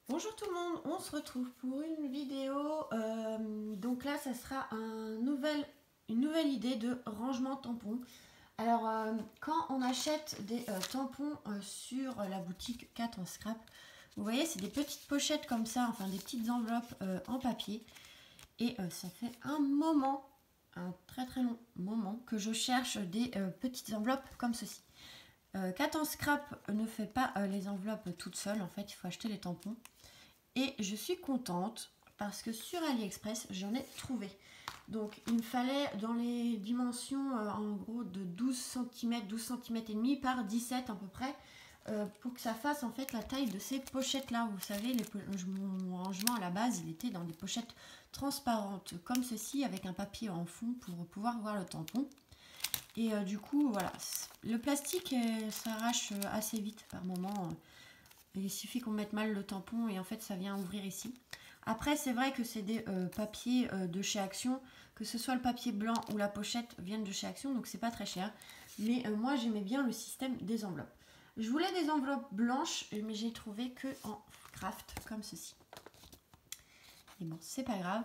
Bonjour tout le monde, on se retrouve pour une vidéo. Donc là, ça sera une nouvelle idée de rangement tampon. Alors, quand on achète des tampons sur la boutique 4 en scrap, vous voyez, c'est des petites pochettes comme ça, enfin des petites enveloppes en papier. Et ça fait un moment, un très très long moment, que je cherche des petites enveloppes comme ceci. 4 en scrap ne fait pas les enveloppes toutes seules, en fait, il faut acheter les tampons. Et je suis contente parce que sur AliExpress, j'en ai trouvé. Donc il me fallait dans les dimensions en gros de 12 cm, 12 cm et demi par 17 à peu près, pour que ça fasse en fait la taille de ces pochettes là. Vous savez, mon rangement à la base, il était dans des pochettes transparentes comme ceci avec un papier en fond pour pouvoir voir le tampon. Et du coup, voilà, le plastique s'arrache assez vite par moment. Il suffit qu'on mette mal le tampon et en fait ça vient ouvrir ici. Après c'est vrai que c'est des papiers de chez Action, que ce soit le papier blanc ou la pochette viennent de chez Action, donc c'est pas très cher. Mais moi j'aimais bien le système des enveloppes. Je voulais des enveloppes blanches, mais j'ai trouvé que en craft comme ceci. Et bon, c'est pas grave.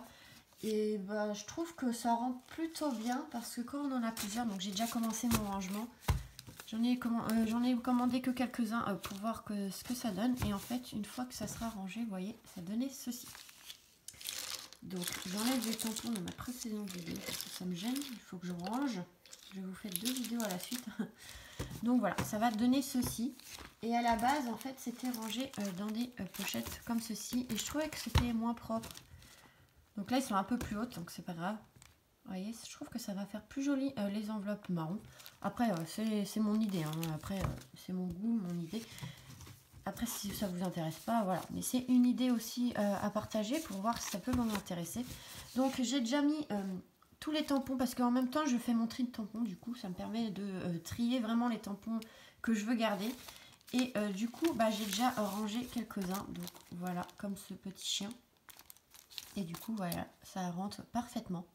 Et bah, je trouve que ça rend plutôt bien parce que quand on en a plusieurs, donc j'ai déjà commencé mon rangement. J'en ai commandé que quelques-uns pour voir ce que ça donne. Et en fait, une fois que ça sera rangé, vous voyez, ça donnait ceci. Donc, j'enlève les tampons de ma précédente vidéo parce que ça me gêne. Il faut que je range. Je vais vous faire 2 vidéos à la suite. Donc voilà, ça va donner ceci. Et à la base, en fait, c'était rangé dans des pochettes comme ceci. Et je trouvais que c'était moins propre. Donc là, ils sont un peu plus hautes, donc c'est pas grave. Vous voyez, je trouve que ça va faire plus joli les enveloppes marron. Après, c'est mon idée. Hein. Après, c'est mon goût, mon idée. Après, si ça vous intéresse pas, voilà. Mais c'est une idée aussi à partager pour voir si ça peut vous intéresser. Donc, j'ai déjà mis tous les tampons parce qu'en même temps, je fais mon tri de tampons. Du coup, ça me permet de trier vraiment les tampons que je veux garder. Et du coup, bah, j'ai déjà rangé quelques-uns. Donc, voilà, comme ce petit chien. Et du coup, voilà, ça rentre parfaitement.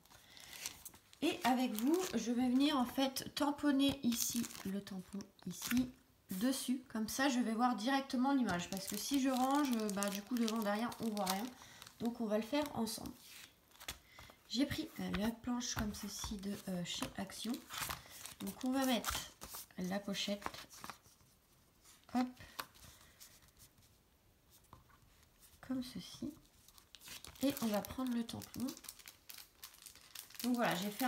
Et avec vous, je vais venir en fait tamponner ici le tampon, ici, dessus. Comme ça, je vais voir directement l'image. Parce que si je range, bah, du coup, devant, derrière, on voit rien. Donc, on va le faire ensemble. J'ai pris la planche comme ceci de chez Action. Donc, on va mettre la pochette. Hop. Comme ceci. Et on va prendre le tampon. Donc voilà, j'ai fait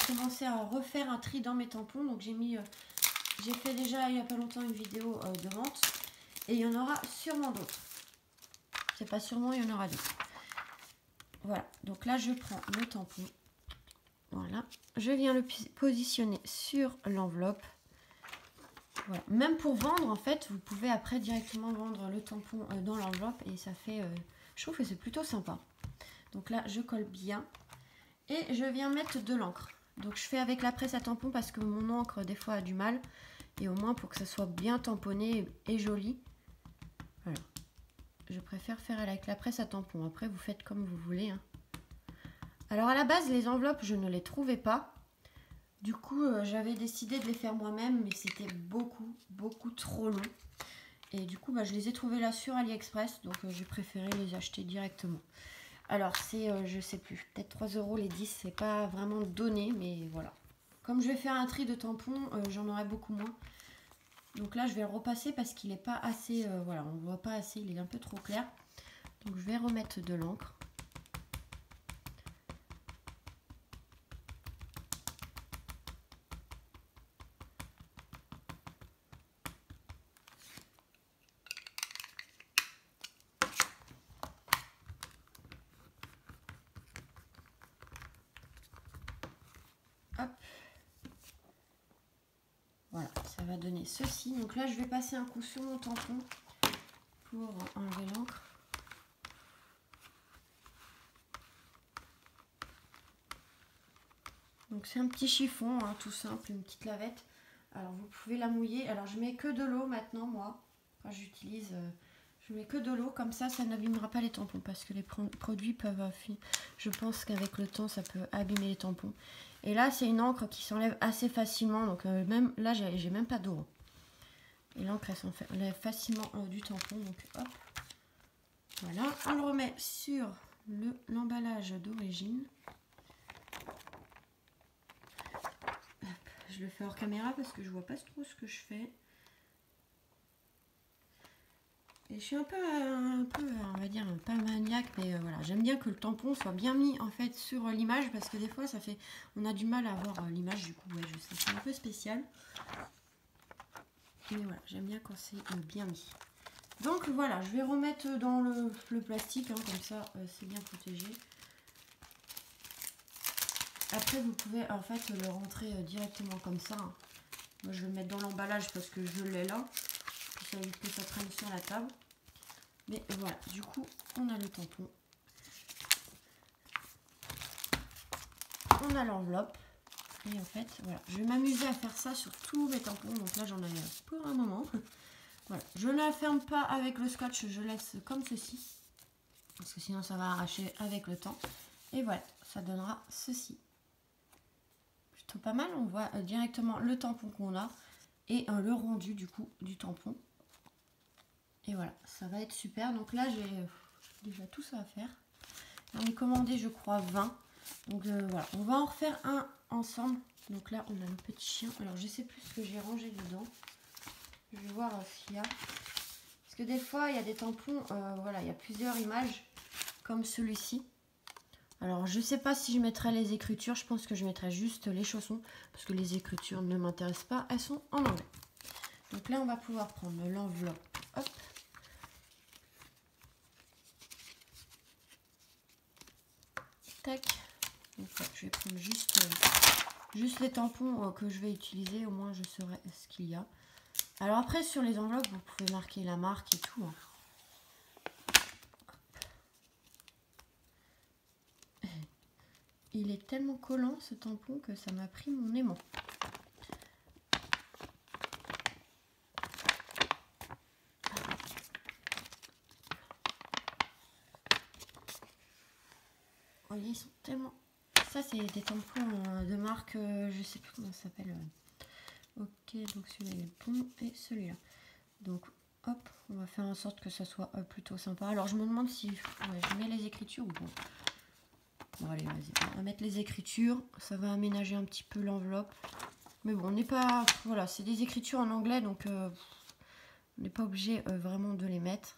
commencé à refaire un tri dans mes tampons. Donc j'ai fait déjà il n'y a pas longtemps une vidéo de vente. Et il y en aura sûrement d'autres. C'est pas sûrement, il y en aura d'autres. Voilà, donc là je prends le tampon. Voilà, je viens le positionner sur l'enveloppe. Voilà. Même pour vendre, en fait, vous pouvez après directement vendre le tampon dans l'enveloppe. Et ça fait, je trouve que c'est plutôt sympa. Donc là, je colle bien. Et je viens mettre de l'encre. Donc je fais avec la presse à tampon parce que mon encre des fois a du mal. Et au moins pour que ça soit bien tamponné et joli. Voilà. Je préfère faire avec la presse à tampon. Après vous faites comme vous voulez. Hein. Alors à la base les enveloppes je ne les trouvais pas. Du coup j'avais décidé de les faire moi-même. Mais c'était beaucoup trop long. Et du coup bah, je les ai trouvées là sur AliExpress. Donc j'ai préféré les acheter directement. Alors c'est, je sais plus, peut-être 3 € les 10, c'est pas vraiment donné, mais voilà. Comme je vais faire un tri de tampons, j'en aurai beaucoup moins. Donc là je vais le repasser parce qu'il n'est pas assez, voilà, on ne voit pas assez, il est un peu trop clair. Donc je vais remettre de l'encre. Hop. Voilà, ça va donner ceci. Donc là je vais passer un coup sur mon tampon pour enlever l'encre. Donc c'est un petit chiffon, hein, tout simple, une petite lavette. Alors vous pouvez la mouiller. Alors je mets que de l'eau maintenant, moi, quand j'utilise... je mets que de l'eau, comme ça n'abîmera pas les tampons. Parce que les produits peuvent... je pense qu'avec le temps, ça peut abîmer les tampons. Et là, c'est une encre qui s'enlève assez facilement. Donc même là, j'ai même pas d'eau. Et l'encre, elle s'enlève facilement du tampon. Donc hop. Voilà, on le remet sur l'emballage d'origine. Je le fais hors caméra parce que je vois pas trop ce que je fais. Et je suis un peu, on va dire, pas maniaque, mais voilà, j'aime bien que le tampon soit bien mis en fait sur l'image parce que des fois ça fait, on a du mal à voir l'image, du coup, ouais, je sais, c'est un peu spécial. Mais voilà, j'aime bien quand c'est bien mis. Donc voilà, je vais remettre dans le plastique, hein, comme ça c'est bien protégé. Après vous pouvez en fait le rentrer directement comme ça. Hein. Moi je vais le mettre dans l'emballage parce que je l'ai là. Ça évite que ça traîne sur la table. Mais voilà, du coup, on a le tampon. On a l'enveloppe. Et en fait, voilà, je vais m'amuser à faire ça sur tous mes tampons. Donc là, j'en ai pour un moment. Voilà, je ne la ferme pas avec le scotch, je laisse comme ceci. Parce que sinon, ça va arracher avec le temps. Et voilà, ça donnera ceci. Plutôt pas mal, on voit directement le tampon qu'on a. Et le rendu du coup du tampon. Et voilà, ça va être super. Donc là, j'ai déjà tout ça à faire. J'en ai commandé, je crois, 20. Donc voilà, on va en refaire un ensemble. Donc là, on a le petit chien. Alors, je sais plus ce que j'ai rangé dedans. Je vais voir ce qu'il y a. Parce que des fois, il y a des tampons, voilà, il y a plusieurs images, comme celui-ci. Alors, je sais pas si je mettrai les écritures. Je pense que je mettrai juste les chaussons. Parce que les écritures ne m'intéressent pas. Elles sont en anglais. Donc là, on va pouvoir prendre l'enveloppe. Hop. Tac. Donc, ouais, je vais prendre juste les tampons que je vais utiliser. Au moins, je saurai ce qu'il y a. Alors après, sur les enveloppes, vous pouvez marquer la marque et tout. Hein. Il est tellement collant, ce tampon, que ça m'a pris mon aimant. Vous voyez, ils sont tellement... Ça, c'est des tampons de marque, je sais plus comment ça s'appelle. Ok, donc celui-là il est bon et celui-là. Donc, hop, on va faire en sorte que ça soit plutôt sympa. Alors, je me demande si je mets les écritures ou bon. Bon, allez, vas-y, on va mettre les écritures. Ça va aménager un petit peu l'enveloppe. Mais bon, on n'est pas... Voilà, c'est des écritures en anglais, donc on n'est pas obligé vraiment de les mettre.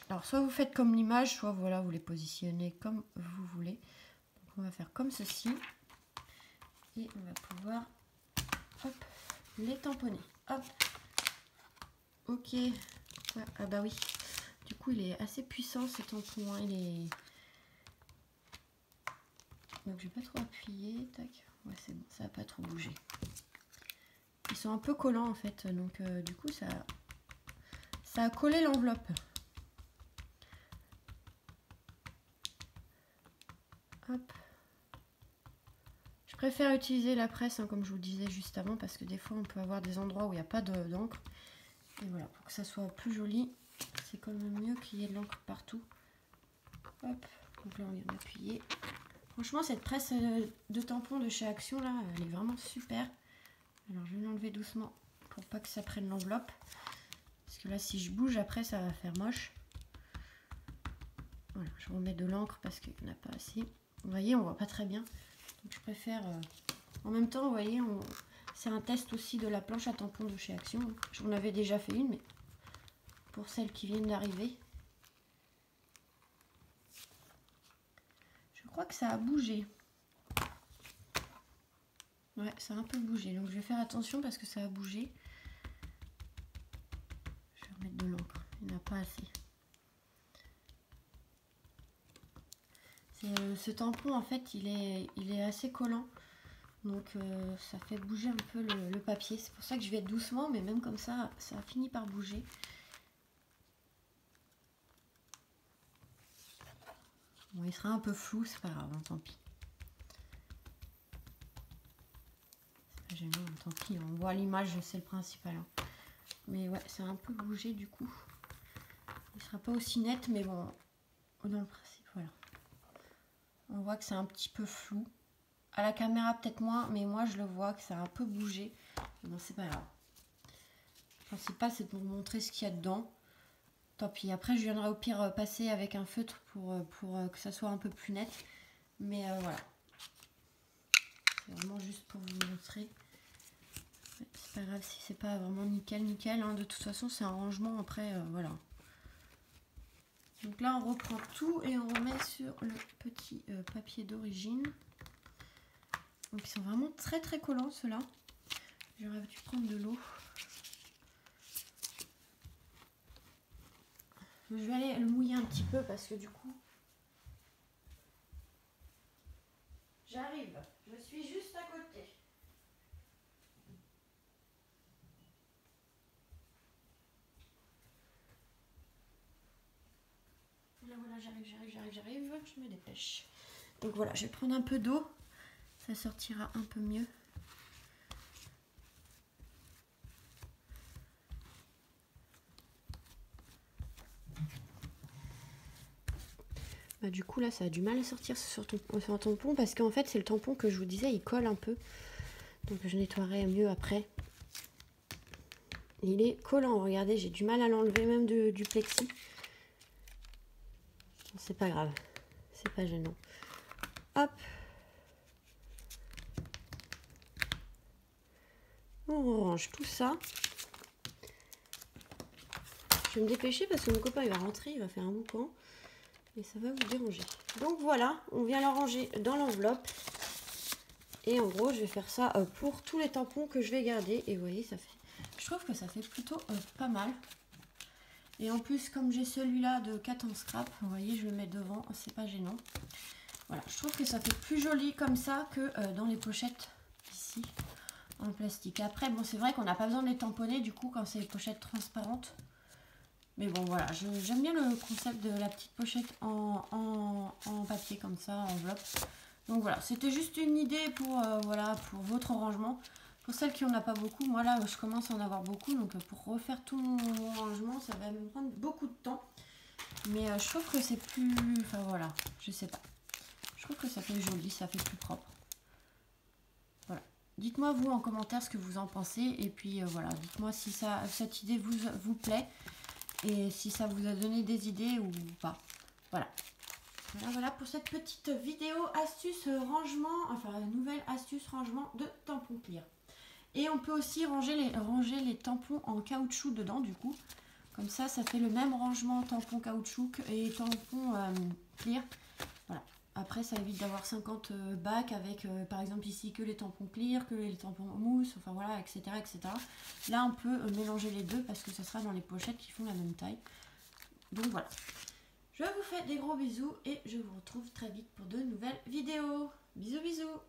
Alors, soit vous faites comme l'image, soit voilà, vous les positionnez comme vous voulez. Donc, on va faire comme ceci. Et on va pouvoir hop, les tamponner. Hop. Ok. Ouais, ah bah oui. Du coup, il est assez puissant ce tampon. Hein. Il est... Donc, je vais pas trop appuyer. Tac. Ouais, c'est bon. Ça va pas trop bouger. Ils sont un peu collants en fait. Donc, du coup, ça a collé l'enveloppe. Hop. Je préfère utiliser la presse, hein, comme je vous le disais juste avant, parce que des fois, on peut avoir des endroits où il n'y a pas d'encre. Et voilà, pour que ça soit plus joli, c'est quand même mieux qu'il y ait de l'encre partout. Hop, donc là, on vient d'appuyer. Franchement, cette presse de tampon de chez Action, là, elle est vraiment super. Alors, je vais l'enlever doucement pour pas que ça prenne l'enveloppe. Parce que là, si je bouge, après, ça va faire moche. Voilà, je remets de l'encre parce qu'il n'y en a pas assez. Vous voyez, on voit pas très bien. Donc, je préfère... En même temps, vous voyez, c'est un test aussi de la planche à tampons de chez Action. J'en avais déjà fait une, mais pour celles qui viennent d'arriver. Je crois que ça a bougé. Ouais, ça a un peu bougé. Donc je vais faire attention parce que ça a bougé. Je vais remettre de l'encre. Il n'y en a pas assez. Ce tampon, en fait, il est assez collant. Donc ça fait bouger un peu le papier. C'est pour ça que je vais doucement, mais même comme ça, ça a fini par bouger. Bon, il sera un peu flou, c'est pas grave, hein, tant pis. C'est pas gênant, tant pis, on voit l'image, c'est le principal. Hein. Mais ouais, ça a un peu bougé du coup. Il sera pas aussi net, mais bon, dans le principe, voilà. On voit que c'est un petit peu flou. À la caméra peut-être moins, mais moi je le vois que ça a un peu bougé. Bon, c'est pas grave. principal, c'est de vous montrer ce qu'il y a dedans. Tant pis, après je viendrai au pire passer avec un feutre pour que ça soit un peu plus net. Mais voilà. C'est vraiment juste pour vous montrer. C'est pas grave si c'est pas vraiment nickel, hein. De toute façon, c'est un rangement après, voilà. Donc là, on reprend tout et on remet sur le petit papier d'origine. Donc ils sont vraiment très très collants ceux-là. J'aurais dû prendre de l'eau. Je vais aller le mouiller un petit peu parce que du coup... J'arrive, je suis juste à côté. Voilà, j'arrive, je me dépêche. Donc voilà, je vais prendre un peu d'eau, ça sortira un peu mieux. Bah, du coup là ça a du mal à sortir sur un tampon parce qu'en fait c'est le tampon que je vous disais, il colle un peu. Donc je nettoierai mieux après. Il est collant, regardez, j'ai du mal à l'enlever même du plexi. C'est pas grave, c'est pas gênant. Hop. On range tout ça. Je vais me dépêcher parce que mon copain il va rentrer, il va faire un boucan. Et ça va vous déranger. Donc voilà, on vient la ranger dans l'enveloppe. Et en gros, je vais faire ça pour tous les tampons que je vais garder. Et vous voyez, ça fait... Je trouve que ça fait plutôt pas mal. Et en plus, comme j'ai celui-là de 4 en scrap, vous voyez, je le mets devant, c'est pas gênant. Voilà, je trouve que ça fait plus joli comme ça que dans les pochettes ici, en plastique. Après, bon, c'est vrai qu'on n'a pas besoin de les tamponner, du coup, quand c'est les pochettes transparentes. Mais bon, voilà, j'aime bien le concept de la petite pochette en papier comme ça, en enveloppe. Donc voilà, c'était juste une idée pour, voilà, pour votre rangement. Pour celles qui n'en ont pas beaucoup, moi là, je commence à en avoir beaucoup. Donc pour refaire tout mon rangement, ça va me prendre beaucoup de temps. Mais je trouve que c'est plus... Enfin voilà, je sais pas. Je trouve que ça fait joli, ça fait plus propre. Voilà. Dites-moi vous en commentaire ce que vous en pensez. Et puis voilà, dites-moi si cette idée vous plaît. Et si ça vous a donné des idées ou pas. Voilà. Voilà pour cette petite vidéo astuce rangement, enfin nouvelle astuce rangement de tampons clear. Et on peut aussi ranger les tampons en caoutchouc dedans du coup. Comme ça, ça fait le même rangement tampon caoutchouc et tampon clear. Voilà. Après, ça évite d'avoir 50 bacs avec par exemple ici que les tampons clear, que les tampons mousse, enfin voilà, etc. etc. Là, on peut mélanger les deux parce que ça sera dans les pochettes qui font la même taille. Donc voilà. Je vous fais des gros bisous et je vous retrouve très vite pour de nouvelles vidéos. Bisous bisous.